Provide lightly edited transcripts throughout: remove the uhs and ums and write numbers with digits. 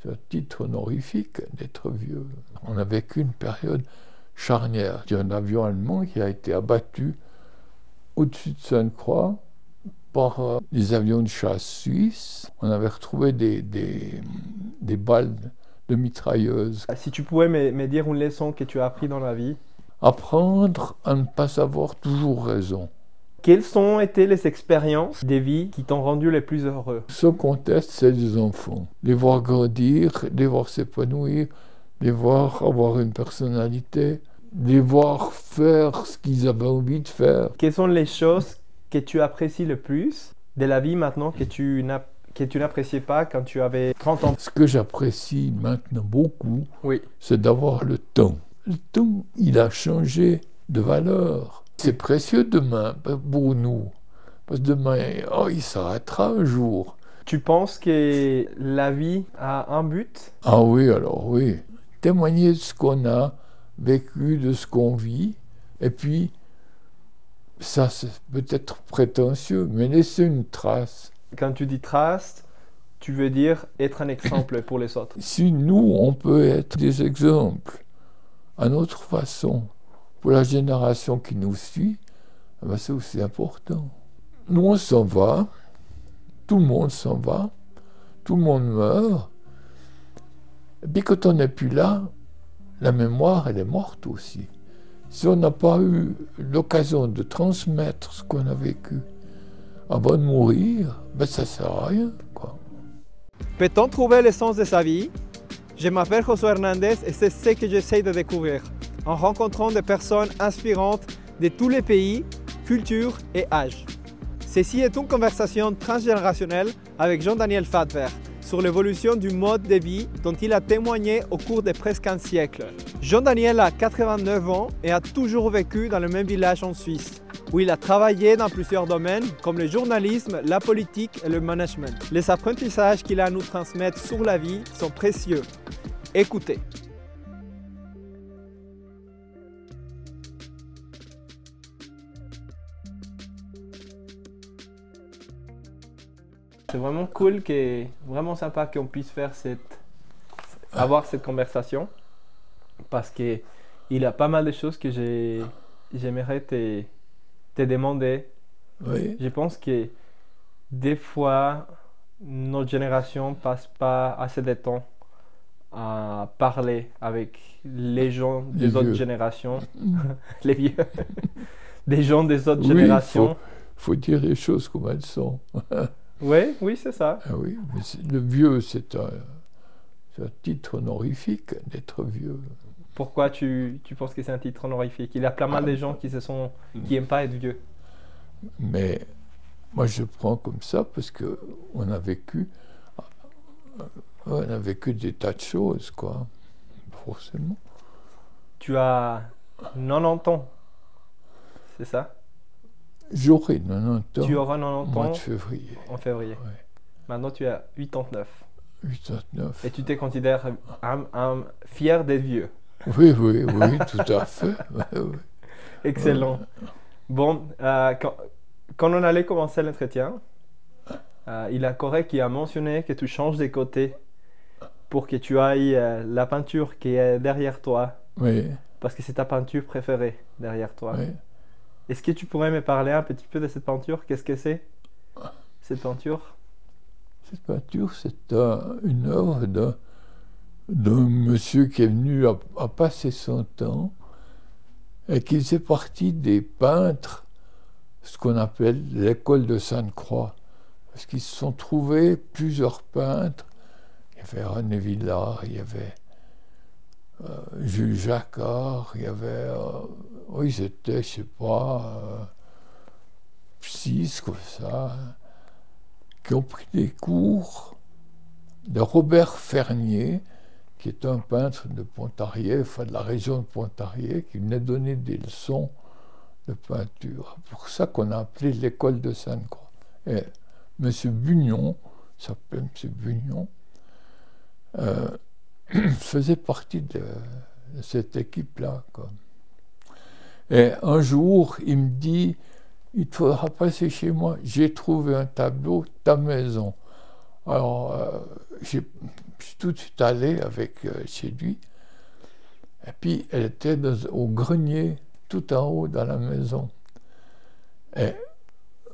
C'est un titre honorifique d'être vieux. On a vécu une période charnière. Il y a un avion allemand qui a été abattu au-dessus de Sainte-Croix par des avions de chasse suisses. On avait retrouvé des balles de mitrailleuses. Si tu pouvais me dire une leçon que tu as appris dans la vie. Apprendre à ne pas avoir toujours raison. Quelles ont été les expériences des vies qui t'ont rendu les plus heureux? Sans conteste, c'est les enfants. Les voir grandir, les voir s'épanouir, les voir avoir une personnalité, les voir faire ce qu'ils avaient envie de faire. Quelles sont les choses que tu apprécies le plus de la vie maintenant que tu n'appréciais pas quand tu avais 30 ans? Ce que j'apprécie maintenant beaucoup, Oui. c'est d'avoir le temps. Le temps, il a changé de valeur. C'est précieux demain pour nous. Parce que demain, il s'arrêtera un jour. Tu penses que la vie a un but? Ah oui, alors oui. Témoigner de ce qu'on a vécu, de ce qu'on vit. Et puis, ça c'est peut-être prétentieux, mais laisser une trace. Quand tu dis trace, tu veux dire être un exemple pour les autres. Si nous, on peut être des exemples à notre façon, pour la génération qui nous suit, c'est aussi important. Nous, on s'en va, tout le monde s'en va, tout le monde meurt. Et puis quand on n'est plus là, la mémoire, elle est morte aussi. Si on n'a pas eu l'occasion de transmettre ce qu'on a vécu avant de mourir, ça ne sert à rien, quoi. Peut-on trouver le sens de sa vie? Je m'appelle Josué Hernandez et c'est ce que j'essaie de découvrir en rencontrant des personnes inspirantes de tous les pays, cultures et âges. Ceci est une conversation transgénérationnelle avec Jean-Daniel Fadver sur l'évolution du mode de vie dont il a témoigné au cours de presque un siècle. Jean-Daniel a 89 ans et a toujours vécu dans le même village en Suisse, où il a travaillé dans plusieurs domaines comme le journalisme, la politique et le management. Les apprentissages qu'il a à nous transmettre sur la vie sont précieux. Écoutez. C'est vraiment cool, vraiment sympa qu'on puisse faire avoir cette conversation parce qu'il y a pas mal de choses que j'aimerais te demander. Oui. Je pense que des fois, notre génération passe pas assez de temps à parler avec les gens des autres générations, les vieux, des gens des autres générations. Faut dire les choses comme elles sont. Oui, c'est ça. Ah oui, mais le vieux, c'est un titre honorifique d'être vieux. Pourquoi tu penses que c'est un titre honorifique? Il y a plein mal de gens qui n'aiment pas être vieux. Mais moi, je prends comme ça parce qu'on a vécu des tas de choses, quoi, forcément. Tu as 90 ans, c'est ça? J'aurai 90 ans. Tu auras 90 ans au mois de février. En février. Ouais. Maintenant, tu as 89. 89. Et tu te considères fier d'être vieux. Oui, tout à fait. Oui. Excellent. Bon, quand on allait commencer l'entretien, il a Corée qui a mentionné que tu changes de côté pour que tu ailles la peinture qui est derrière toi. Oui. Parce que c'est ta peinture préférée derrière toi. Oui. Est-ce que tu pourrais me parler un petit peu de cette peinture? Qu'est-ce que c'est, cette peinture? Cette peinture, c'est une œuvre d'un monsieur qui est venu à passer son temps et qui faisait partie des peintres, ce qu'on appelle l'école de Sainte-Croix. Parce qu'ils se sont trouvés plusieurs peintres. Il y avait René Villard, il y avait Jules Jacquard, il y avait... c'était, je sais pas, 6 comme ça, qui ont pris des cours de Robert Fernier, qui est un peintre de Pontarlier, enfin de la région de Pontarlier, qui venait donner des leçons de peinture. C'est pour ça qu'on a appelé l'école de Sainte-Croix. Et M. Bugnon, s'appelait M. Bugnon, faisait partie de cette équipe-là, quoi. Et un jour, il me dit, il te faudra passer chez moi, j'ai trouvé un tableau, ta maison. Alors, je suis tout de suite allé avec chez lui. Et puis, elle était au grenier, tout en haut dans la maison. Et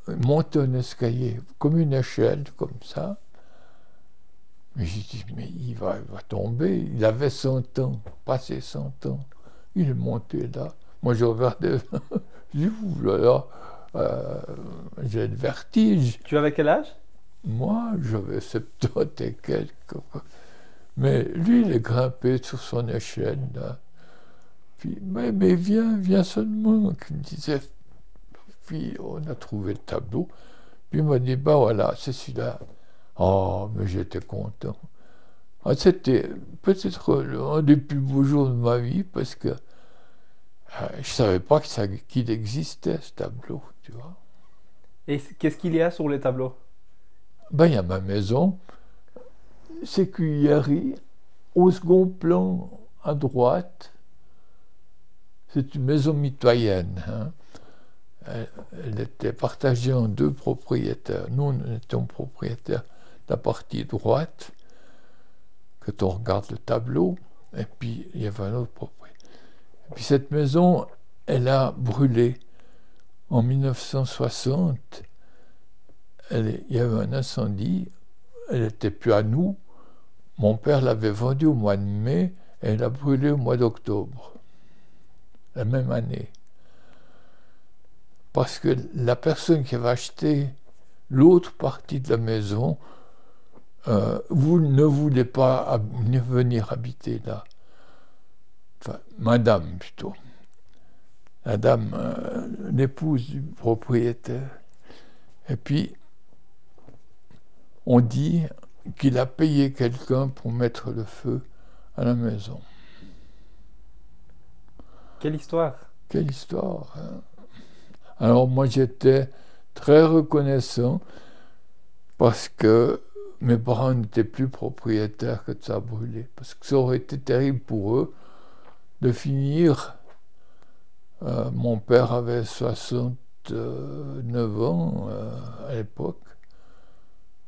montait un escalier, comme une échelle, comme ça. Mais j'ai dit, mais il va tomber. Il avait 100 ans, passé 100 ans. Il est monté là. Moi, je regardais. Je dis, oulala, j'ai le vertige. Tu avais quel âge? Moi, j'avais 70 et quelques. Mais lui, il est grimpé sur son échelle, là. Puis, mais viens seulement, il me disait. Puis, on a trouvé le tableau. Puis, il m'a dit, bah voilà, c'est celui-là. Oh, mais j'étais content. Ah, c'était peut-être un des plus beaux jours de ma vie, parce que je ne savais pas qu'il existait, ce tableau, tu vois. Et qu'est-ce qu'il y a sur les tableaux? Ben, il y a ma maison, c'est Cuilleri, au second plan, à droite. C'est une maison mitoyenne. Hein. Elle était partagée en 2 propriétaires. Nous, on étions propriétaires de la partie droite, quand on regarde le tableau, et puis il y avait un autre propriétaire. Et puis cette maison, elle a brûlé en 1960. Il y avait un incendie, elle n'était plus à nous. Mon père l'avait vendue au mois de mai, et elle a brûlé au mois d'octobre, la même année. Parce que la personne qui avait acheté l'autre partie de la maison ne voulait pas venir habiter là. Enfin, madame plutôt. La dame, l'épouse du propriétaire. Et puis, on dit qu'il a payé quelqu'un pour mettre le feu à la maison. Quelle histoire! Quelle histoire, hein? Alors moi j'étais très reconnaissant parce que mes parents n'étaient plus propriétaires que ça a brûlé. Parce que ça aurait été terrible pour eux de finir. Mon père avait 69 ans à l'époque.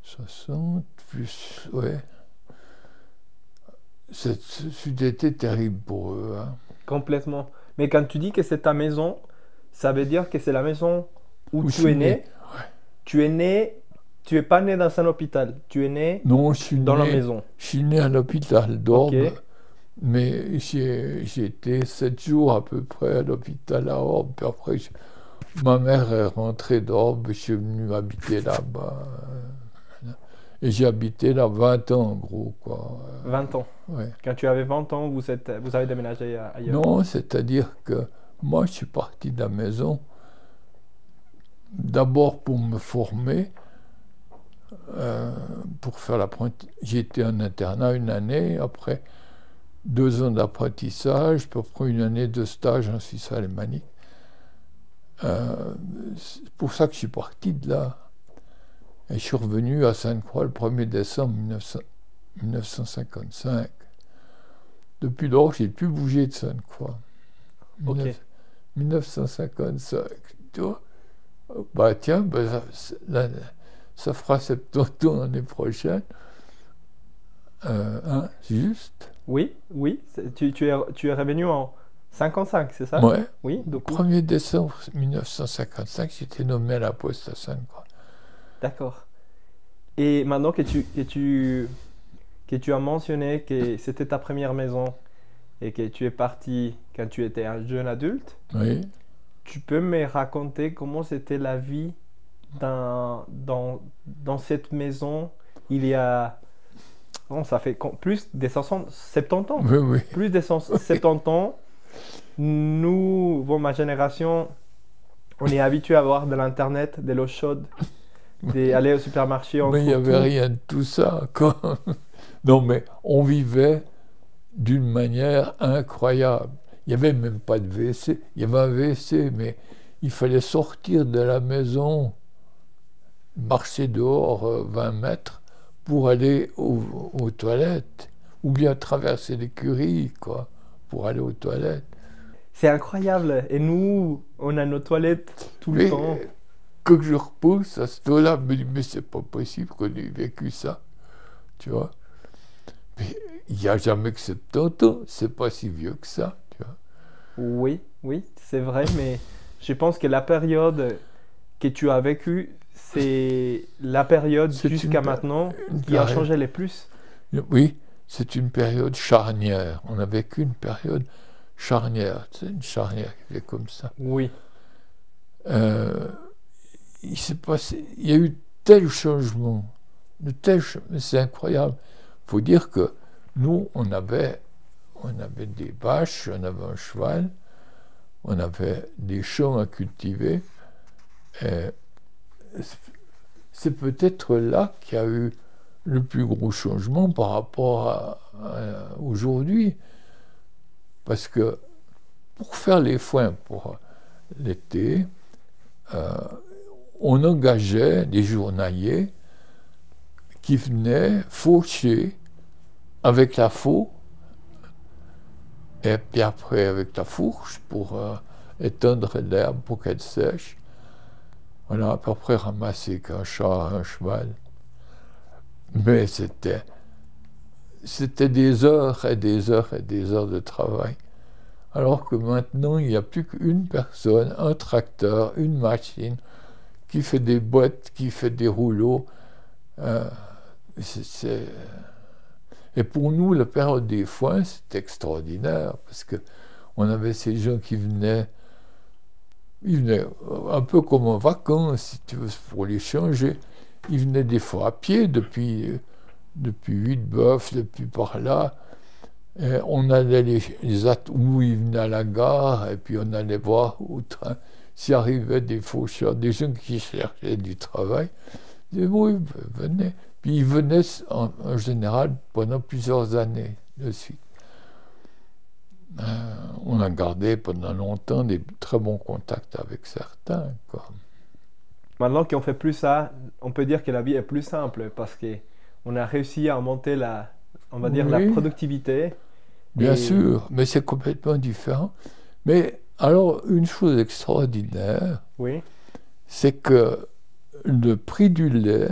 60 plus, ouais. C'était été terrible pour eux. Hein. Complètement. Mais quand tu dis que c'est ta maison, ça veut dire que c'est la maison où tu es né. Ouais. Tu es né, tu n'es pas né dans un hôpital, tu es né non, je suis dans né, la maison. Je suis né à l'hôpital d'Orbe, Okay. mais j'ai été 7 jours à peu près à l'hôpital à Orbe. Puis après, ma mère est rentrée d'Orbe, je suis venu habiter là-bas. Et j'ai habité là 20 ans en gros. Quoi. 20 ans. Ouais. Quand tu avais 20 ans, vous avez déménagé ailleurs. Non, c'est-à-dire que moi, je suis parti de la maison d'abord pour me former, pour faire l'apprentissage. J'ai été en internat 1 année, après 2 ans d'apprentissage, puis après 1 année de stage en Suisse alémanique. C'est pour ça que je suis parti de là. Et je suis revenu à Sainte-Croix le 1er décembre 1955. Depuis lors, je n'ai plus bougé de Sainte-Croix. Ok. 1955, tu vois. Bah tiens, ça fera 70 ans l'année prochaine. Hein, juste. Oui. Tu es revenu en 55, c'est ça? Ouais. Oui, Le donc 1er décembre 1955, j'étais nommé à la poste à Sainte-Croix. D'accord. Et maintenant que tu as mentionné que c'était ta première maison et que tu es parti quand tu étais un jeune adulte, Oui. tu peux me raconter comment c'était la vie dans cette maison il y a... Bon, ça fait plus de 70 ans. Oui, oui. Plus de 70 ans. Nous, bon, ma génération, on est habitué à avoir de l'internet, de l'eau chaude, d'aller au supermarché. Mais il n'y avait rien de tout ça. Quoi. Non, mais on vivait d'une manière incroyable. Il n'y avait même pas de WC. Il y avait un WC, mais il fallait sortir de la maison, marcher dehors 20 mètres pour aller aux toilettes, ou bien traverser l'écurie, quoi, pour aller aux toilettes. C'est incroyable. Et nous, on a nos toilettes tout le temps. Quand je repousse à ce temps-là, je me dis, mais c'est pas possible qu'on ait vécu ça, tu vois. Mais il n'y a jamais que 70 ans, c'est pas si vieux que ça, tu vois. Oui, oui, c'est vrai, mais je pense que la période que tu as vécue, c'est la période C'est jusqu'à maintenant une qui a période- changé le plus. Oui, c'est une période charnière. On a vécu une période charnière. C'est une charnière qui est comme ça. Oui, Euh, il s'est passé, il y a eu tel changement, mais c'est incroyable. Il faut dire que nous, on avait des vaches, on avait un cheval, on avait des champs à cultiver. Et c'est peut-être là qu'il y a eu le plus gros changement par rapport à aujourd'hui. Parce que pour faire les foins pour l'été, euh, on engageait des journaliers qui venaient faucher avec la faux et puis après avec la fourche pour étendre l'herbe pour qu'elle sèche. On a à peu près ramassé qu'un chat, un cheval. Mais c'était des heures et des heures et des heures de travail. Alors que maintenant, il n'y a plus qu'une personne, un tracteur, une machine qui fait des boîtes, qui fait des rouleaux. Euh, Et pour nous, la période des foins, c'était extraordinaire parce que on avait ces gens qui venaient, ils venaient un peu comme en vacances, si tu veux, pour les changer. Ils venaient des fois à pied depuis Huitboeuf, depuis par là. Et on allait où ils venaient à la gare, et puis on allait voir au train s'il arrivait des faucheurs, des gens qui cherchaient du travail. Ils disaient, oui, venez. Puis ils venaient en général pendant plusieurs années de suite. On a gardé pendant longtemps des très bons contacts avec certains, quoi. maintenant qu'on fait plus ça, on peut dire que la vie est plus simple parce que on a réussi à augmenter on va dire, la Oui, productivité. bien Et sûr, mais c'est complètement différent. Mais alors, une chose extraordinaire, oui, c'est que le prix du lait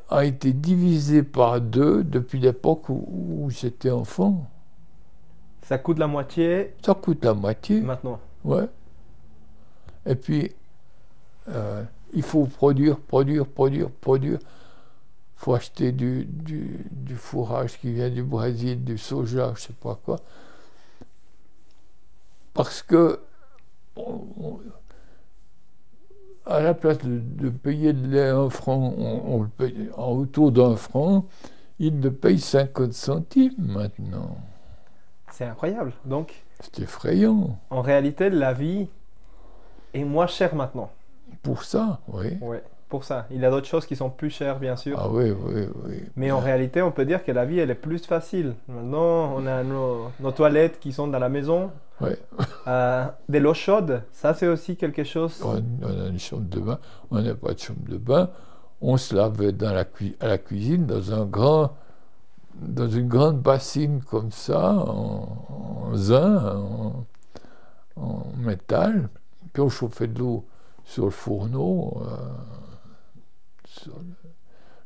a été divisé par 2 depuis l'époque où j'étais enfant. ça coûte la moitié Ça coûte la moitié, maintenant. ouais. Et puis, il faut produire. Il faut acheter du fourrage qui vient du Brésil, du soja, je ne sais pas quoi. Parce que, à la place de payer le lait 1 franc, on le paye autour d'1 franc, il le paye 50 centimes maintenant. C'est incroyable. Donc, C'est effrayant. en réalité, la vie est moins chère maintenant. Pour ça, oui. Ouais, pour ça. Il y a d'autres choses qui sont plus chères, bien sûr. Ah oui. Mais en réalité, on peut dire que la vie, elle est plus facile. Maintenant, on a nos toilettes qui sont dans la maison. Ouais. De l'eau chaude, ça c'est aussi quelque chose. On a une chambre de bain, on n'a pas de chambre de bain. On se lavait à la cuisine dans une grande bassine comme ça, en zinc, en métal. Puis on chauffait de l'eau sur le fourneau, sur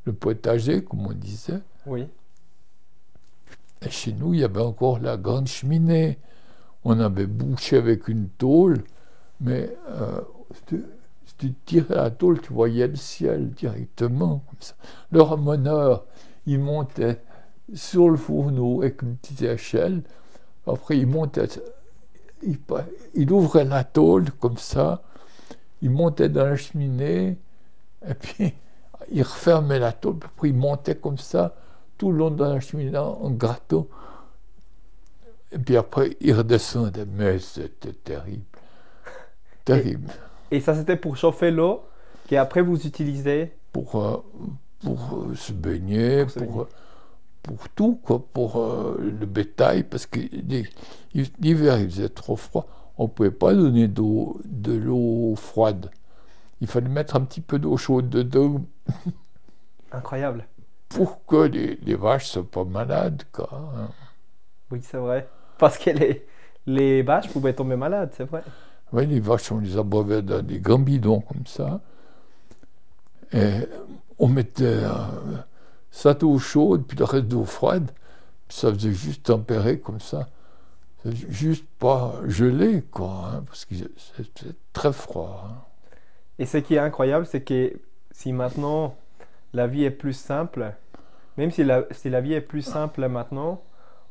le potager, comme on disait. Oui. Et chez nous, il y avait encore la grande cheminée. On avait bouché avec une tôle, mais si tu tirais la tôle, tu voyais le ciel directement, comme ça. Le ramoneur, il montait sur le fourneau avec une petite échelle. Après, il montait, il ouvrait la tôle comme ça, il montait dans la cheminée, et puis il refermait la tôle, puis après il montait comme ça, tout le long de la cheminée en grattant. Et puis après, il redescendait. Mais c'était terrible. Terrible. Et ça, c'était pour chauffer l'eau qu'après vous utilisez. Pour se baigner, pour tout, quoi. Pour le bétail, parce que l'hiver, il faisait trop froid. On ne pouvait pas donner de l'eau froide. Il fallait mettre un petit peu d'eau chaude dedans. Incroyable. Pour que les vaches ne soient pas malades, quoi. Oui, c'est vrai. Parce que les vaches pouvaient tomber malades, c'est vrai. Oui, les vaches, on les abreuvait dans des grands bidons comme ça. Et on mettait sa d'eau chaude, puis le reste d'eau froide, puis ça faisait juste tempérer comme ça. Juste pas gelé, quoi, hein, parce que c'est très froid. Hein. Et ce qui est incroyable, c'est que si maintenant la vie est plus simple, même si la vie est plus simple maintenant,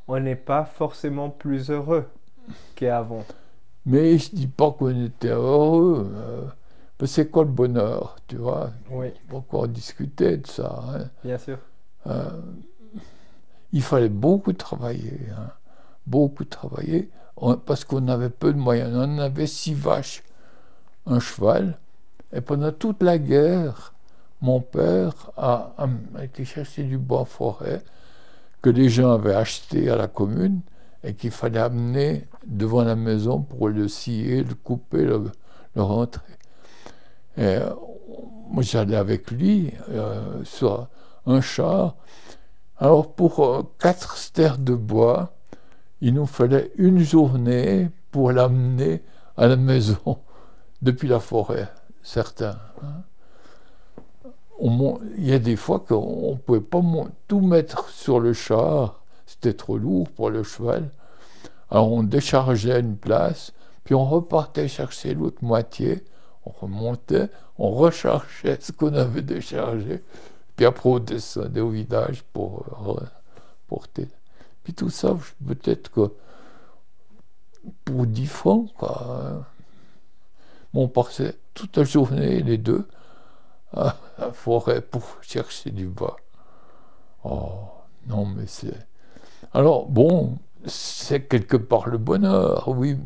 on n'est pas forcément plus heureux qu'avant. Mais je dis pas qu'on était heureux. C'est quoi le bonheur, tu vois? Oui, On peut encore discuter de ça. Hein. bien sûr. Euh, il fallait beaucoup travailler. Hein. Beaucoup travailler, parce qu'on avait peu de moyens. On avait 6 vaches, un cheval, et pendant toute la guerre, mon père a été chercher du bois en forêt que les gens avaient acheté à la commune et qu'il fallait amener devant la maison pour le scier, le couper, le rentrer. Et moi j'allais avec lui sur un char. Alors pour 4 stères de bois, il nous fallait une journée pour l'amener à la maison depuis la forêt, certains. Hein. Il y a des fois qu'on ne pouvait pas tout mettre sur le char, c'était trop lourd pour le cheval. Alors on déchargeait une place, puis on repartait chercher l'autre moitié, on remontait, on rechargeait ce qu'on avait déchargé, puis après on descendait au village pour porter. Puis tout ça, peut-être que pour 10 francs, quoi. Hein. On passait toute la journée, les deux, à la forêt pour chercher du bois. Oh, non, mais c'est... Alors, bon, c'est quelque part le bonheur, oui,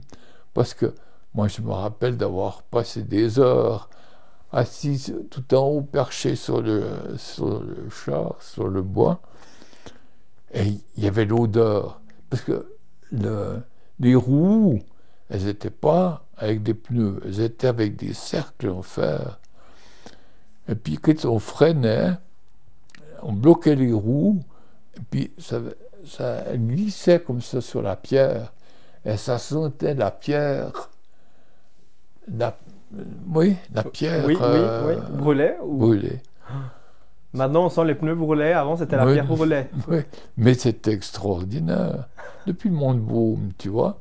parce que moi, je me rappelle d'avoir passé des heures assis tout en haut, perché sur le char, sur le bois, et il y avait l'odeur, parce que les roues, elles n'étaient pas avec des pneus, elles étaient avec des cercles en fer. Et puis quand on freinait, on bloquait les roues, et puis ça glissait comme ça sur la pierre, et ça sentait la pierre, la pierre oui, brûlée. Maintenant, on sent les pneus brûlés. Avant, c'était la pierre brûlée. Oui, mais c'était extraordinaire. Depuis le Montbaume, tu vois,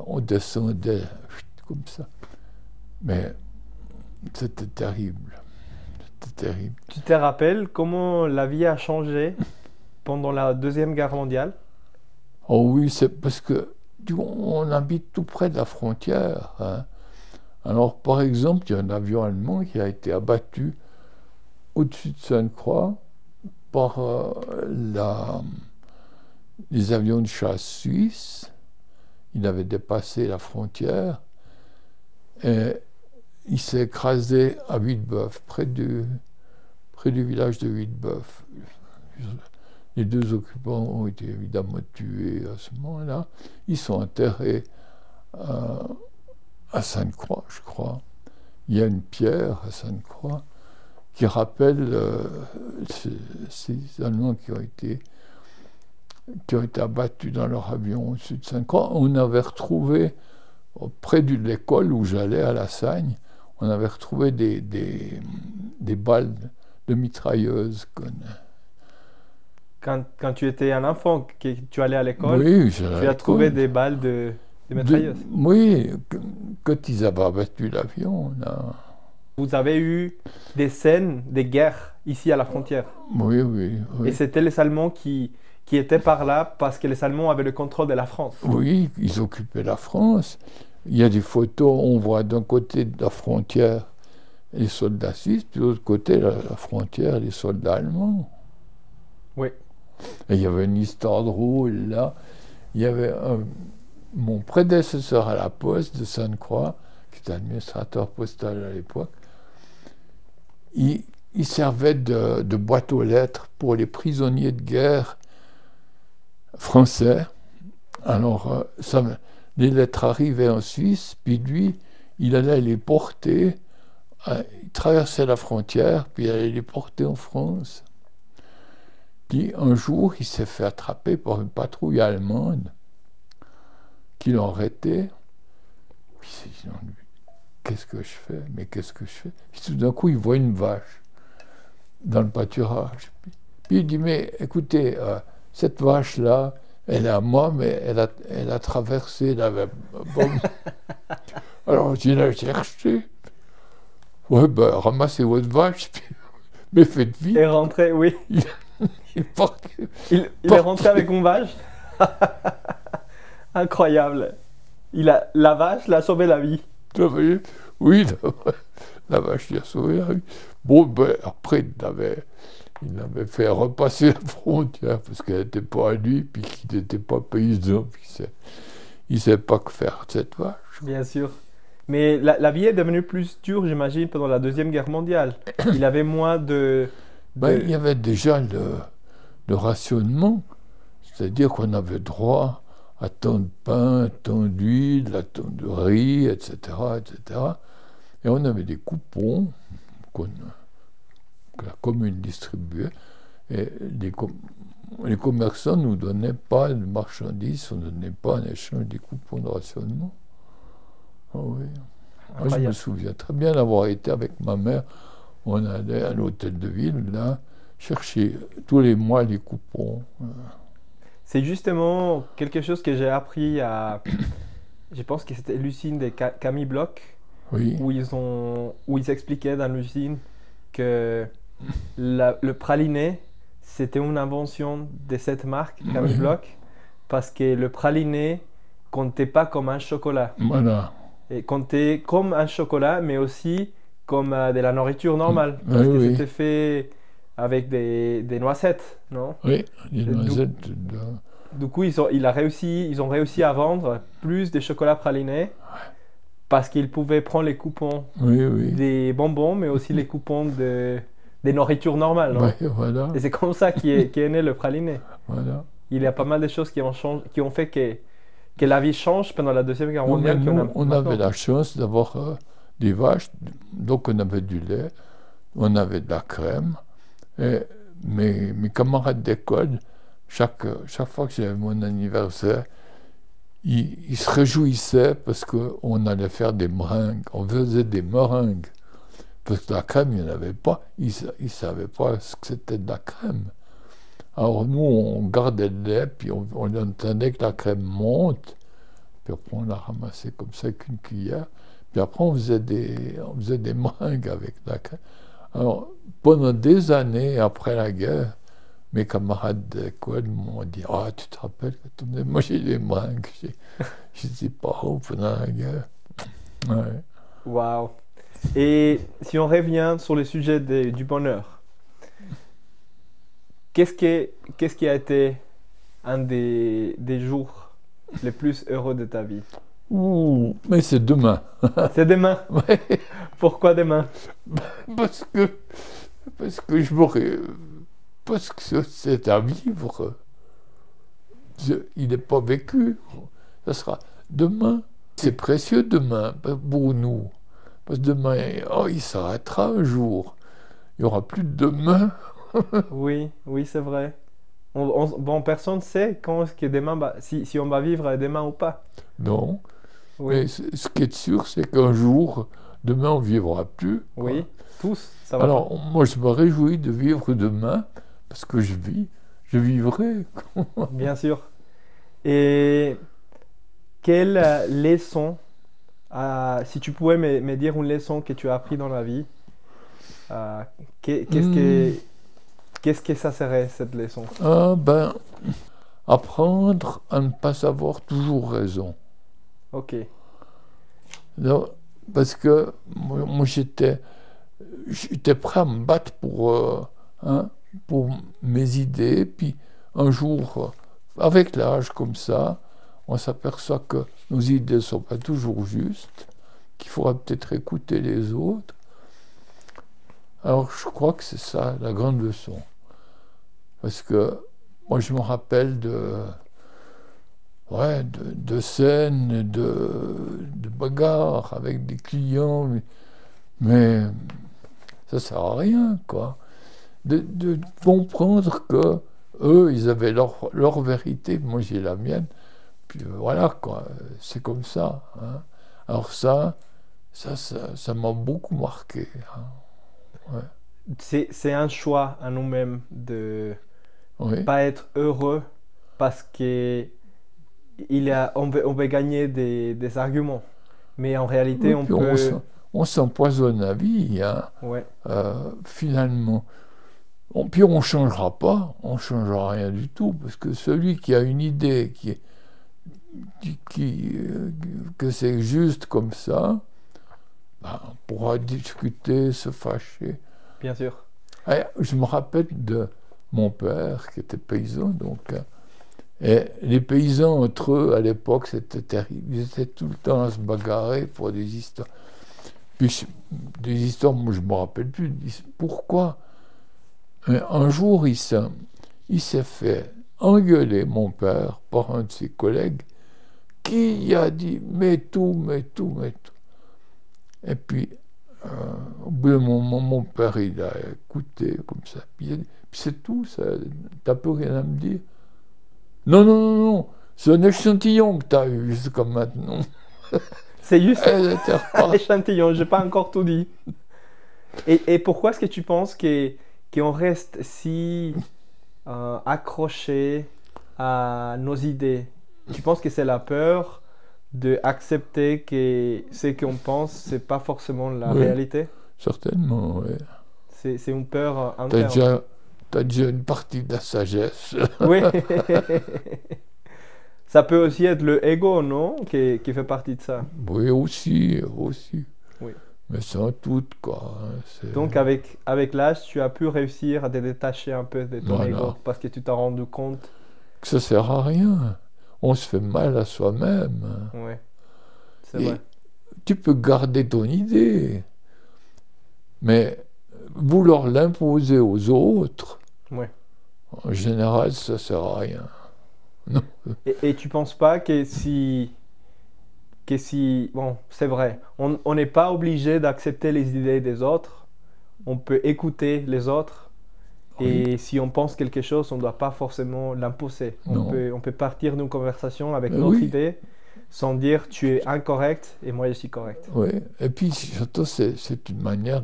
on descendait comme ça. Mais c'était terrible. C'était terrible. Tu te rappelles comment la vie a changé pendant la Deuxième Guerre mondiale? Oh oui, c'est parce que on habite tout près de la frontière. Hein. Alors, par exemple, il y a un avion allemand qui a été abattu au-dessus de Sainte-Croix par les avions de chasse suisses. Il avait dépassé la frontière et il s'est écrasé à Huitboeuf, près du village de Huitboeuf. Les 2 occupants ont été évidemment tués à ce moment-là. Ils sont enterrés à Sainte-Croix, je crois. Il y a une pierre à Sainte-Croix qui rappelle ces Allemands qui ont été abattus dans leur avion au-dessus de Sainte-Croix. On avait retrouvé, près de l'école où j'allais, à La Sagne, on avait retrouvé des balles de mitrailleuses. Quand tu étais un enfant, que tu allais à l'école, oui, tu as trouvé des balles de mitrailleuses. Oui, quand ils avaient abattu l'avion, là. Vous avez eu des scènes, des guerres ici à la frontière. Oui, oui. Et c'était les Allemands qui étaient par là parce que les Allemands avaient le contrôle de la France. Oui, ils occupaient la France. Il y a des photos, on voit d'un côté de la frontière les soldats suisses, puis de l'autre côté la frontière les soldats allemands. Oui. Et il y avait une histoire drôle là. Il y avait mon prédécesseur à la poste de Sainte-Croix, qui était administrateur postal à l'époque, il servait de boîte aux lettres pour les prisonniers de guerre français. Alors, les lettres arrivaient en Suisse, puis lui, il allait les porter, il traversait la frontière, puis il allait les porter en France. Puis un jour, il s'est fait attraper par une patrouille allemande qui l'a arrêté. Puis il s'est dit, qu'est-ce que je fais? Mais qu'est-ce que je fais? Puis tout d'un coup, il voit une vache dans le pâturage. Puis Puis il dit, mais écoutez, cette vache-là, elle est à moi, mais elle a traversé la bombe. Alors je l'ai cherché. Ouais, ben ramassez votre vache, mais faites vite. Et rentré, oui. Il part- Il est rentré avec une vache. Incroyable. La vache l'a sauvé la vie. Oui, la vache lui a sauvé la vie. Bon, ben après, il l'avait fait repasser la frontière parce qu'elle n'était pas à lui, puis qu'il n'était pas paysan, puis il ne savait pas que faire de cette vache. Bien sûr. Mais la vie est devenue plus dure, j'imagine, pendant la Deuxième Guerre mondiale. Il avait moins Ben, il y avait déjà le rationnement, c'est-à-dire qu'on avait droit à tant de pain, tant d'huile, à tant de riz, etc., etc. Et on avait des coupons que la commune distribuait, et les commerçants ne nous donnaient pas de marchandises, on ne donnait pas en échange des coupons de rationnement. Ah oui. Moi, je me souviens très bien d'avoir été avec ma mère, on allait à l'hôtel de ville, là, chercher tous les mois les coupons. C'est justement quelque chose que j'ai appris à... Je pense que c'était l'usine de Camille Bloch, Oui. où ils expliquaient dans l'usine que le praliné, c'était une invention de cette marque, Camille Bloch, parce que le praliné comptait pas comme un chocolat. Voilà. Et comptait comme un chocolat, mais aussi comme de la nourriture normale. Parce que c'était fait avec des noisettes, non? Oui, des noisettes. Du coup, ils ont réussi à vendre plus de chocolat praliné parce qu'ils pouvaient prendre les coupons des bonbons, mais aussi les coupons des nourritures normales. Non? Voilà. Et c'est comme ça qu'est né le praliné. Voilà. Il y a pas mal de choses qui ont fait que la vie change pendant la Deuxième Guerre mondiale. On avait la chance d'avoir des vaches, donc on avait du lait, on avait de la crème. Et mes camarades d'école, chaque fois que j'avais mon anniversaire, ils se réjouissaient parce qu'on allait faire des meringues. On faisait des meringues. Parce que la crème, il n'y en avait pas. Ils ne savaient pas ce que c'était de la crème. Alors nous, on gardait le lait, puis on entendait que la crème monte. Puis après, on la ramassait comme ça avec une cuillère. Puis après, on faisait des meringues avec la crème. Alors, pendant des années après la guerre, mes camarades d'école m'ont dit « Ah, tu te rappelles quand on mangeait des meringues ?» Je ne sais pas où pendant la guerre. Ouais. Waouh! Et si on revient sur le sujet du bonheur, qu'est-ce qui a été un des jours les plus heureux de ta vie? Ouh, mais c'est demain. C'est demain? Ouais. Pourquoi demain? Parce que je m'aurais... Parce que c'est à vivre. Il n'est pas vécu. Ça sera demain. C'est précieux demain pour nous. Parce que demain, il s'arrêtera un jour. Il n'y aura plus de demain. Oui, c'est vrai. Bon, personne ne sait quand est-ce que demain, si on va vivre demain ou pas. Non. Oui. Mais ce qui est sûr, c'est qu'un jour, demain, on ne vivra plus. Oui, tous. Ça va. Alors, moi, je me réjouis de vivre demain, parce que je vivrai. Bien sûr. Et quelle leçon, si tu pouvais me dire une leçon que tu as appris dans la vie, qu'est-ce que ça serait, cette leçon? Apprendre à ne pas savoir toujours raison. Ok. Non, parce que moi j'étais prêt à me battre pour mes idées, puis un jour, avec l'âge comme ça, on s'aperçoit que nos idées ne sont pas toujours justes, qu'il faudra peut-être écouter les autres. Alors je crois que c'est ça la grande leçon. Parce que moi je me rappelle de scènes, de bagarres avec des clients, mais ça sert à rien, quoi. De comprendre que eux, ils avaient leur vérité, moi j'ai la mienne, puis voilà, quoi, c'est comme ça. Hein. Alors ça m'a beaucoup marqué. Hein. Ouais. c'est un choix à nous-mêmes de Oui. pas être heureux parce que on veut gagner des arguments. Mais en réalité, Oui, on puis peut... on s'empoisonne la vie, hein, Ouais, finalement. Puis on ne changera pas, on ne changera rien du tout, parce que celui qui a une idée que c'est juste comme ça, ben, on pourra discuter, se fâcher. bien sûr. Et je me rappelle de mon père, qui était paysan, donc, et les paysans entre eux, à l'époque, c'était terrible. Ils étaient tout le temps à se bagarrer pour des histoires. Puis des histoires, moi je ne me rappelle plus. Pourquoi? Un jour, il s'est fait engueuler, mon père, par un de ses collègues, qui a dit mets tout, mets tout, mets tout. Et puis, au bout d'un moment, mon père, il a écouté comme ça. Puis il a dit, puis c'est tout, ça, t'as plus rien à me dire. Non, non, non, non, c'est un échantillon que t'as eu jusqu'à maintenant. C'est juste Elle était un repartie. échantillon, j'ai pas encore tout dit. Et pourquoi est-ce que tu penses qu'on reste si accroché à nos idées? Tu penses que c'est la peur d'accepter que ce qu'on pense, c'est pas forcément la Oui. réalité? Certainement, oui. C'est une peur T'as interne. déjà une partie de la sagesse. Oui. Ça peut aussi être le ego, non? Qui fait partie de ça. Oui, aussi, aussi. Oui. Mais sans tout, quoi. Hein, Donc avec l'âge, tu as pu réussir à te détacher un peu de ton Voilà. ego parce que tu t'es rendu compte. Que ça sert à rien. On se fait mal à soi-même. Oui, c'est Et vrai. tu peux garder ton idée, mais vouloir l'imposer aux autres, Oui. en général, ça sert à rien. Non. Et tu penses pas bon, c'est vrai, on n'est pas obligé d'accepter les idées des autres, on peut écouter les autres, Oui. et si on pense quelque chose, on ne doit pas forcément l'imposer. Non. On peut partir d'une conversation avec Mais notre oui. idée, sans dire tu es incorrect et moi je suis correct. Oui. Et puis, surtout, c'est une manière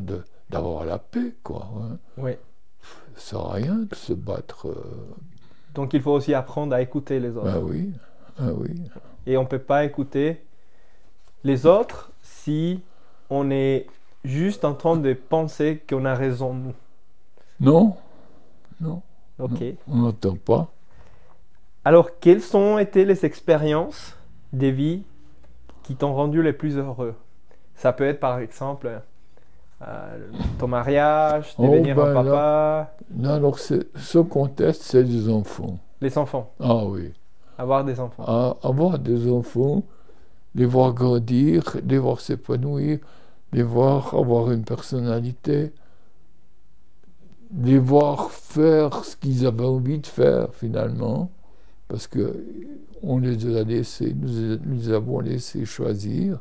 d'avoir la paix, quoi. Hein. Oui. Ça sert à rien de se battre. Donc il faut aussi apprendre à écouter les autres. Ben oui. Ah oui. Et on ne peut pas écouter les autres si on est juste en train de penser qu'on a raison, nous. Non. Non. Ok. Non. On n'entend pas. Alors, quelles ont été les expériences des vies qui t'ont rendu les plus heureux? Ça peut être par exemple ton mariage, devenir un Ben là, papa, non, alors ce qu'on teste, c'est les enfants. les enfants, Ah oui. avoir des enfants. Avoir des enfants, les voir grandir, les voir s'épanouir, les voir avoir une personnalité, les voir faire ce qu'ils avaient envie de faire finalement, parce que on les a laissés, nous avons laissé choisir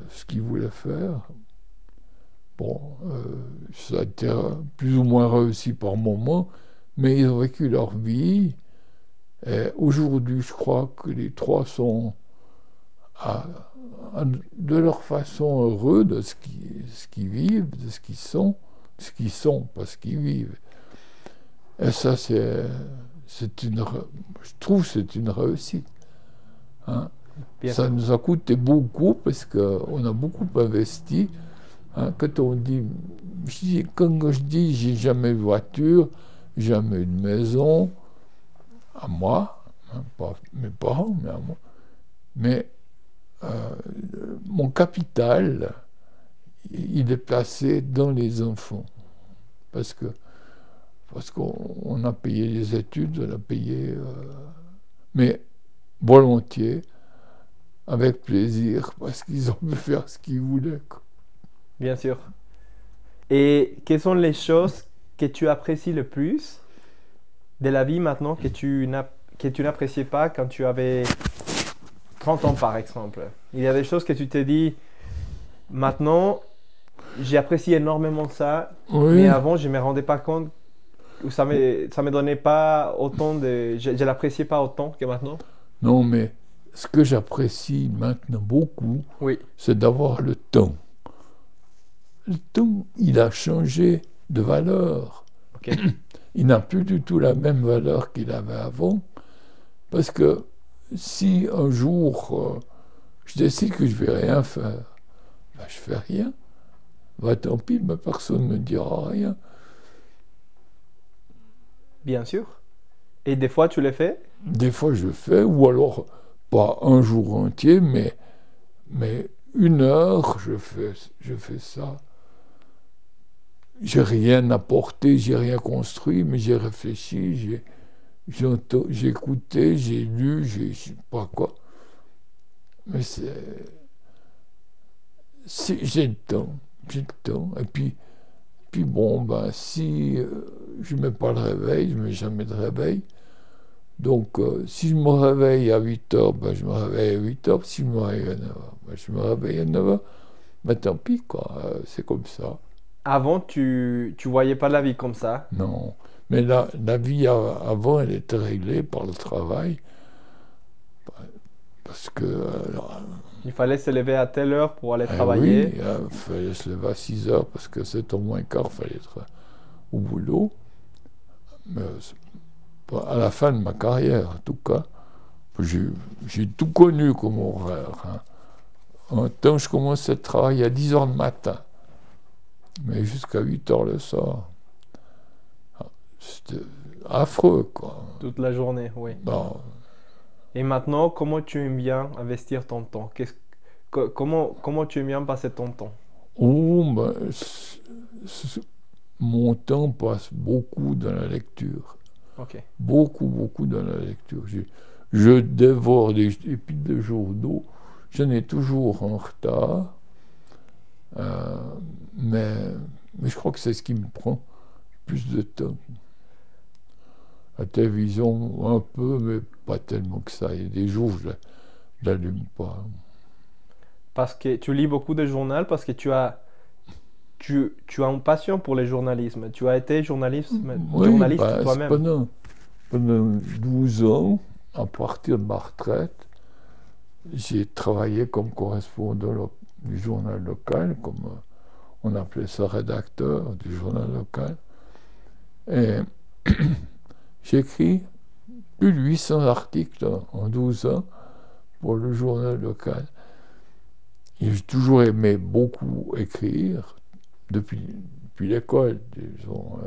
ce qu'ils voulaient faire. Bon, ça a été plus ou moins réussi par moments, mais ils ont vécu leur vie. Et aujourd'hui, je crois que les trois sont de leur façon heureux de ce qu'ils vivent, de ce qu'ils sont, pas ce qu'ils vivent. Et ça, je trouve que c'est une réussite. Hein. Bien Ça sûr. nous a coûté beaucoup parce qu'on a beaucoup investi. Hein. Quand on dit, quand je dis j'ai jamais eu de voiture, jamais eu de maison, à moi, hein, pas mes parents, mais à moi. Mais mon capital, il est placé dans les enfants. Parce qu'on a payé les études, on a payé, mais volontiers, avec plaisir, parce qu'ils ont pu faire ce qu'ils voulaient. Quoi. Bien sûr. Et quelles sont les choses que tu apprécies le plus de la vie maintenant que tu n'appréciais pas quand tu avais 30 ans par exemple? Il y a des choses que tu t'es dit, maintenant j'apprécie énormément ça, Oui, mais avant je ne me rendais pas compte, ou ça me donnait pas autant je l'appréciais pas autant que maintenant. non, mais ce que j'apprécie maintenant beaucoup, Oui, c'est d'avoir le temps. le temps, il a changé de valeur. Ok. Il n'a plus du tout la même valeur qu'il avait avant, parce que si un jour je décide que je ne vais rien faire, ben je fais rien. Ben, tant pis, ben, personne ne me dira rien. Bien sûr. Et des fois, tu les fais? Des fois, je fais, ou alors pas un jour entier, mais 1 heure, je fais ça. J'ai rien apporté, j'ai rien construit, mais j'ai réfléchi, j'ai écouté, j'ai lu, je sais pas quoi. Mais j'ai le temps, j'ai le temps. Et puis bon, ben, si je ne mets pas le réveil, je ne mets jamais de réveil. Donc, si je me réveille à 8 heures, ben, je me réveille à 8 heures. Si je me réveille à 9 heures, ben, je me réveille à 9 heures. Ben, tant pis, quoi, c'est comme ça. Avant, tu voyais pas la vie comme ça. Non. Mais la vie avant, elle était réglée par le travail. Parce que. Il fallait se lever à telle heure pour aller oui, travailler. il fallait se lever à 6 heures parce que 7 h moins quart, il fallait être au boulot. Mais à la fin de ma carrière, en tout cas, j'ai tout connu comme horaire. Hein. En temps, je commençais à travailler à 10 heures le matin, mais jusqu'à 8 heures le soir. C'était affreux, quoi. Toute la journée, oui. Bon. Et maintenant, comment tu aimes bien investir ton temps? Comment tu aimes bien passer ton temps? Oh, ben, mon temps passe beaucoup dans la lecture. Ok. Beaucoup, beaucoup dans la lecture. Je dévore des piles de journaux. Je n'ai toujours en retard. Mais je crois que c'est ce qui me prend plus de temps. La télévision, un peu, mais pas tellement que ça. Il y a des jours où je ne l'allume pas. Parce que tu lis beaucoup de journaux, parce que tu as une passion pour le journalisme. Tu as été journaliste Ben, toi-même. Pendant 12 ans, à partir de ma retraite, j'ai travaillé comme correspondant du journal local, comme on appelait ça rédacteur du journal local. Et j'ai écrit plus de 800 articles en 12 ans pour le journal local. Et j'ai toujours aimé beaucoup écrire, depuis l'école, disons.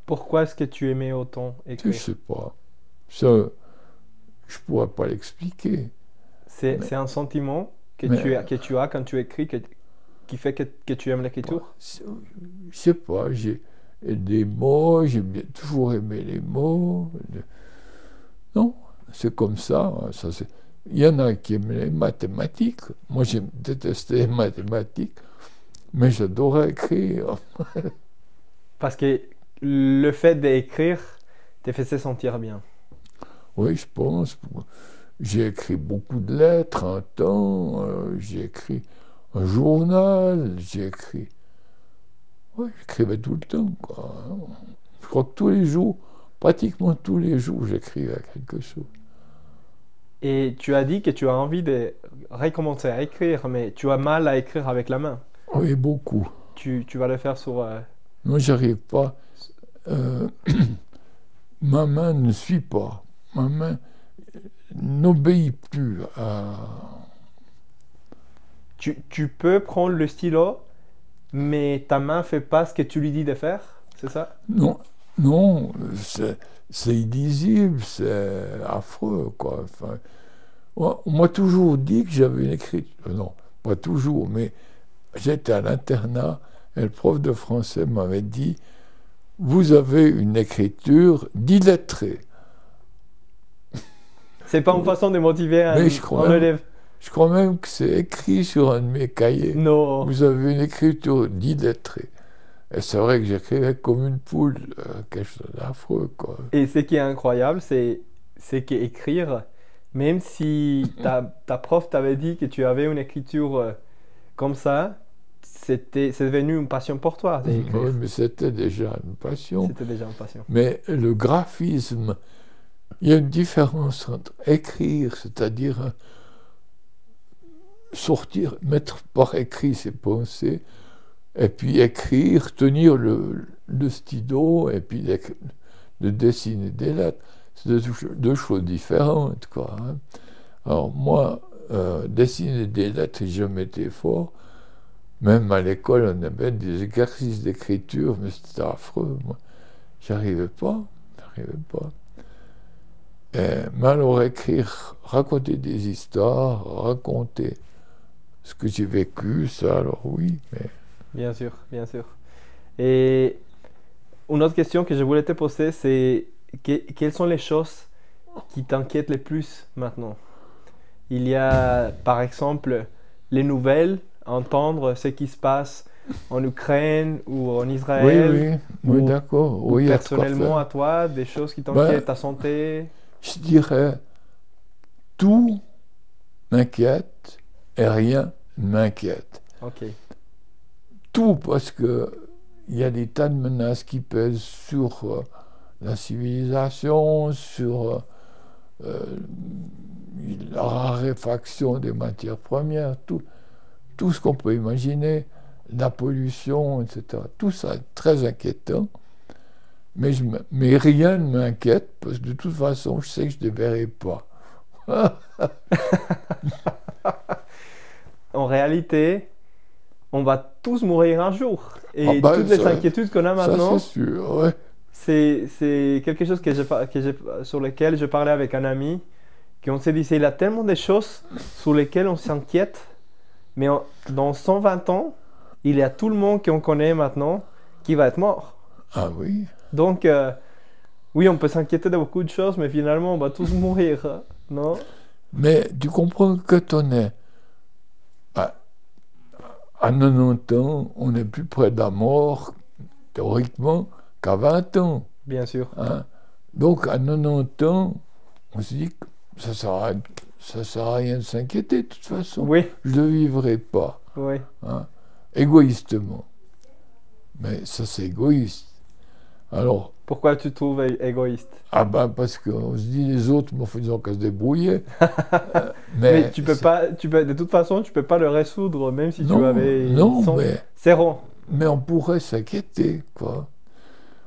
Pourquoi est-ce que tu aimais autant Je ne écrire? sais pas. Ça, je ne pourrais pas l'expliquer. C'est un sentiment que tu as quand tu écris qui fait que tu aimes l'écriture? Je ne sais pas. J'ai des mots, toujours aimé les mots. Non, c'est comme ça. Il y en a qui aiment les mathématiques. Moi, j'ai détesté les mathématiques, mais j'adorais écrire. Parce que le fait d'écrire te faisait sentir bien. Oui, je pense. J'ai écrit beaucoup de lettres un temps, j'ai écrit un journal, oui, j'écrivais tout le temps, quoi. Je crois que tous les jours, pratiquement tous les jours, j'écrivais quelque chose. Et tu as dit que tu as envie de recommencer à écrire, mais tu as mal à écrire avec la main. Oui, beaucoup. Tu vas le faire sur... Moi, j'arrive pas. Ma main ne suit pas. Ma main n'obéit plus à... Tu peux prendre le stylo, mais ta main ne fait pas ce que tu lui dis de faire, c'est ça? Non, non, c'est illisible, c'est affreux, quoi. Enfin, on m'a toujours dit que j'avais une écriture. Non, pas toujours, mais j'étais à l'internat et le prof de français m'avait dit « Vous avez une écriture d'illettré ». C'est pas une façon de motiver un élève. Je crois même que c'est écrit sur un de mes cahiers. Non. Vous avez une écriture d'illettré. Et c'est vrai que j'écrivais comme une poule, quelque chose d'affreux, quoi. Et ce qui est incroyable, c'est qu'écrire, même si ta prof t'avait dit que tu avais une écriture comme ça, c'est devenu une passion pour toi d'écrire. Oui, mais c'était déjà une passion. C'était déjà une passion. Mais le graphisme, il y a une différence entre écrire, c'est-à-dire sortir, mettre par écrit ses pensées, et puis écrire, tenir le stylo, et puis de dessiner des lettres. C'est deux choses différentes, quoi. Hein. Alors moi, dessiner des lettres, j'ai jamais été fort. Même à l'école, on avait des exercices d'écriture, mais c'était affreux. Moi, j'arrivais pas. Mais alors écrire, raconter des histoires, raconter ce que j'ai vécu, ça, alors oui, mais... Bien sûr, bien sûr. Et une autre question que je voulais te poser, c'est quelles sont les choses qui t'inquiètent le plus maintenant? Il y a, par exemple, les nouvelles, entendre ce qui se passe en Ukraine ou en Israël. Oui, ou, d'accord. ou Oui, personnellement à toi, des choses qui t'inquiètent, ta santé. Je dirais, tout m'inquiète et rien ne m'inquiète. Ok. Tout, parce que il y a des tas de menaces qui pèsent sur la civilisation, sur la raréfaction des matières premières, tout ce qu'on peut imaginer, la pollution, etc. Tout ça est très inquiétant, mais rien ne m'inquiète, parce que de toute façon, je sais que je ne les verrai pas. En réalité, on va tous mourir un jour. Et Ben, toutes les inquiétudes qu'on a maintenant, ça c'est sûr, ouais. c'est quelque chose sur lequel je parlais avec un ami, qu'on s'est dit, il y a tellement de choses sur lesquelles on s'inquiète, mais dans 120 ans, il y a tout le monde qu'on connaît maintenant qui va être mort. Ah oui. Donc, oui, on peut s'inquiéter de beaucoup de choses, mais finalement, on va tous mourir, non? Mais tu comprends que quand on est à 90 ans, on est plus près de la mort, théoriquement, qu'à 20 ans. Bien sûr. Hein? Donc, à 90 ans, on se dit que ça sert à rien de s'inquiéter, de toute façon. Oui. Je ne vivrai pas. Oui. Hein? Égoïstement. Mais ça, c'est égoïste. Alors... Pourquoi tu trouves égoïste? Ah ben parce qu'on se dit les autres, mais ils ont qu'à se débrouiller. Mais tu peux pas, de toute façon, tu peux pas le résoudre, même si tu avais... Non, c'est rond. Mais on pourrait s'inquiéter, quoi.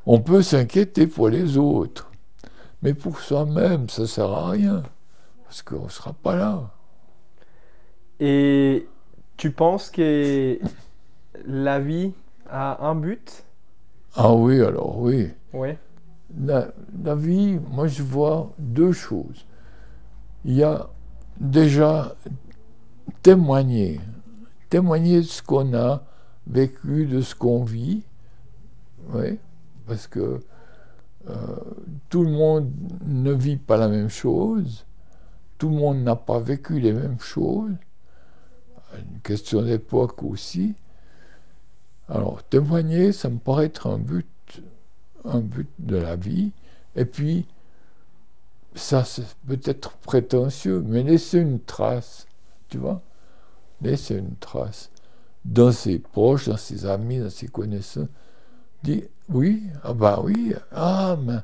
On peut s'inquiéter pour les autres. Mais pour soi-même, ça sert à rien. Parce qu'on ne sera pas là. Et tu penses que la vie a un but? Ah oui, alors oui. Oui. La vie, moi je vois deux choses. Il y a déjà témoigner de ce qu'on a vécu, de ce qu'on vit, oui, parce que tout le monde ne vit pas la même chose, tout le monde n'a pas vécu les mêmes choses, une question d'époque aussi. Alors témoigner, ça me paraît être un but de la vie, et puis ça c'est peut-être prétentieux, mais laisser une trace, tu vois, laisser une trace dans ses proches, dans ses amis, dans ses connaissances, dit oui, ah bah oui, ah mais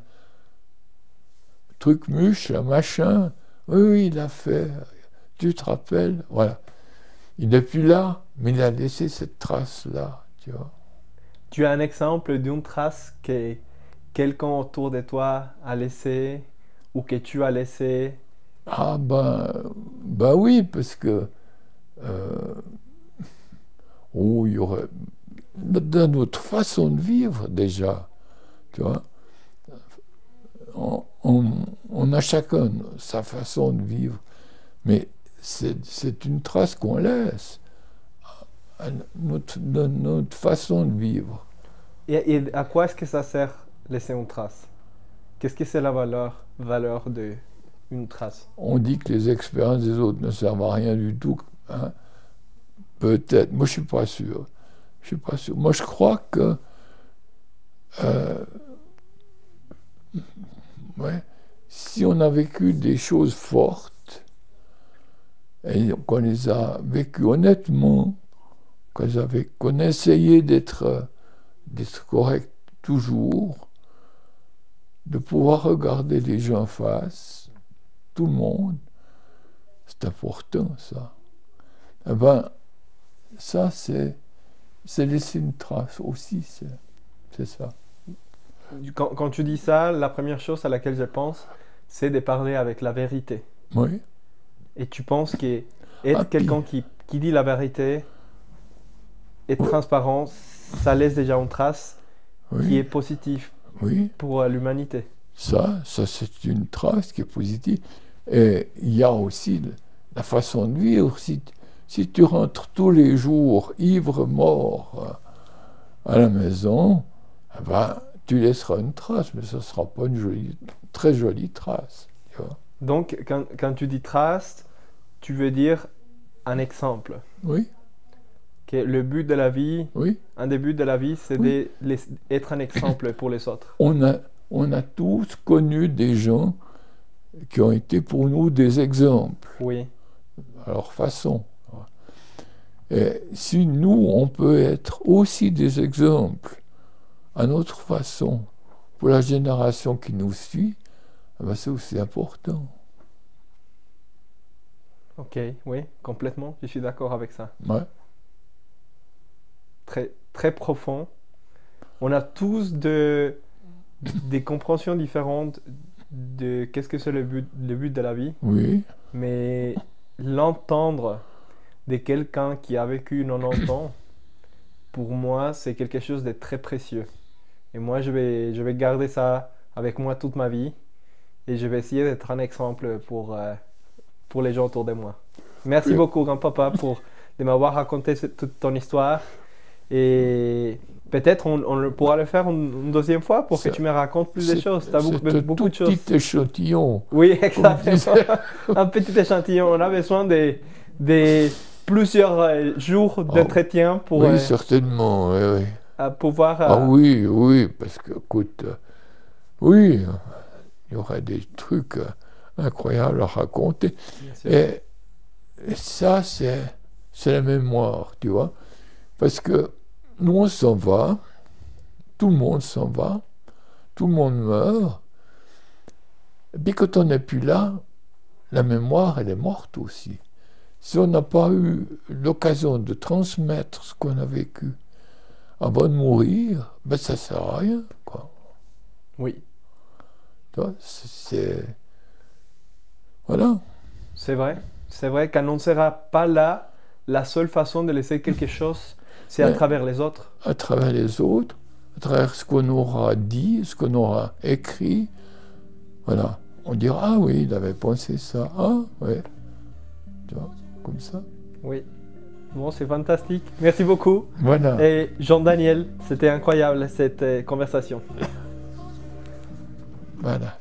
truc muche, machin, oui, il a fait, tu te rappelles, voilà. Il n'est plus là, mais il a laissé cette trace-là, tu vois. Tu as un exemple d'une trace que quelqu'un autour de toi a laissé ou que tu as laissé? Ah ben oui, parce que il y aurait dans notre façon de vivre déjà, tu vois. On a chacun sa façon de vivre, mais c'est une trace qu'on laisse dans notre façon de vivre. Et à quoi est-ce que ça sert laisser une trace? Qu'est-ce que c'est la valeur d'une trace? On dit que les expériences des autres ne servent à rien du tout. Hein? Peut-être. Moi, je suis pas sûr. Moi, je crois que si on a vécu des choses fortes et qu'on les a vécues honnêtement, qu'on a essayé d'être correct toujours, de pouvoir regarder les gens en face, tout le monde, c'est important ça. Eh ben, ça c'est c'est laisser une trace aussi, c'est ça. Quand tu dis ça, la première chose à laquelle je pense, c'est de parler avec la vérité. Oui. Et tu penses qu'être quelqu'un qui dit la vérité, être transparent, ça laisse déjà une trace qui est positive pour l'humanité. Ça c'est une trace qui est positive. Et il y a aussi la façon de vivre. Si tu rentres tous les jours ivre mort à la maison, eh ben, tu laisseras une trace, mais ce ne sera pas une très jolie trace. Tu vois. Donc, quand tu dis trace, tu veux dire un exemple. Oui. Que le but de la vie, oui. un des buts de la vie, c'est d'être un exemple pour les autres. On a tous connu des gens qui ont été pour nous des exemples. Oui. À leur façon. Et si nous, on peut être aussi des exemples à notre façon pour la génération qui nous suit, ben c'est aussi important. Ok, oui, complètement, je suis d'accord avec ça. Ouais. Très, très profond. On a tous des compréhensions différentes de qu'est-ce que c'est le but de la vie. Oui. Mais l'entendre de quelqu'un qui a vécu 90 ans, pour moi, c'est quelque chose de très précieux. Et moi, je vais garder ça avec moi toute ma vie. Et je vais essayer d'être un exemple pour les gens autour de moi. Merci beaucoup, grand-papa, de m'avoir raconté toute ton histoire. Et peut-être on pourra le faire une deuxième fois pour que tu me racontes plus de choses. Tu as beaucoup de choses. Un petit échantillon. Oui, exactement. Un petit échantillon. On a besoin de plusieurs jours d'entretien pour oui, certainement. Oui. pouvoir... oui, parce que, écoute, oui, il y aurait des trucs incroyables à raconter. Et ça, c'est la mémoire, tu vois. Parce que nous, on s'en va, tout le monde s'en va, tout le monde meurt. Et puis quand on n'est plus là, la mémoire, elle est morte aussi. Si on n'a pas eu l'occasion de transmettre ce qu'on a vécu avant de mourir, ben ça ne sert à rien, quoi. Oui. Voilà. C'est vrai qu'on ne sera pas là. La seule façon de laisser quelque chose, c'est à travers les autres. À travers les autres, à travers ce qu'on aura dit, ce qu'on aura écrit. Voilà. On dira, ah oui, il avait pensé ça. Ah, oui. Tu vois, comme ça. Oui. Bon, c'est fantastique. Merci beaucoup. Voilà. Et Jean-Daniel, c'était incroyable cette conversation. Voilà.